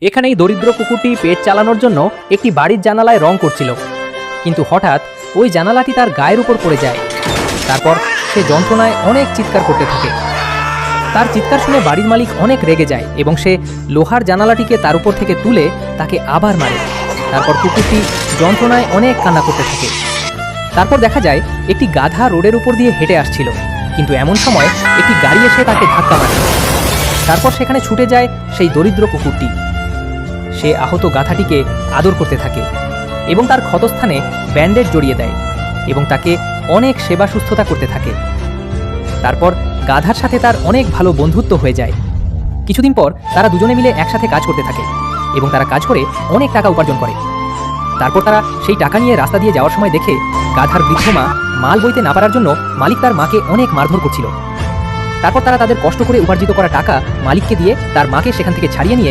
এখানেই দরিদ্র কুকুরটি পেট চালানোর জন্য একটি বাড়ির জানালায় রং করছিল, কিন্তু হঠাৎ ওই জানালাটি তার গায়ের উপর পড়ে যায়। তারপর সে যন্ত্রণায় অনেক চিৎকার করতে থাকে। তার চিৎকার শুনে বাড়ির মালিক অনেক রেগে যায় এবং সে লোহার জানালাটিকে তার উপর থেকে তুলে তাকে আবার মারে। তারপর কুকুরটি যন্ত্রণায় অনেক কান্না করতে থাকে। তারপর দেখা যায় একটি গাধা রোডের উপর দিয়ে হেঁটে আসছিল, কিন্তু এমন সময় একটি গাড়ি এসে তাকে ধাক্কা মারে। তারপর সেখানে ছুটে যায় সেই দরিদ্র কুকুরটি। সে আহত গাধাটিকে আদর করতে থাকে এবং তার ক্ষতস্থানে ব্যান্ডেজ জড়িয়ে দেয় এবং তাকে অনেক সেবা সুস্থতা করতে থাকে। তারপর গাধার সাথে তার অনেক ভালো বন্ধুত্ব হয়ে যায়। কিছুদিন পর তারা দুজনে মিলে একসাথে কাজ করতে থাকে এবং তারা কাজ করে অনেক টাকা উপার্জন করে। তারপর তারা সেই টাকা নিয়ে রাস্তা দিয়ে যাওয়ার সময় দেখে গাধার বৃদ্ধ মা মাল বইতে না পারার জন্য মালিক তার মাকে অনেক মারধর করছিল। তারপর তারা তাদের কষ্ট করে উপার্জিত করা টাকা মালিককে দিয়ে তার মাকে সেখান থেকে ছাড়িয়ে নিয়ে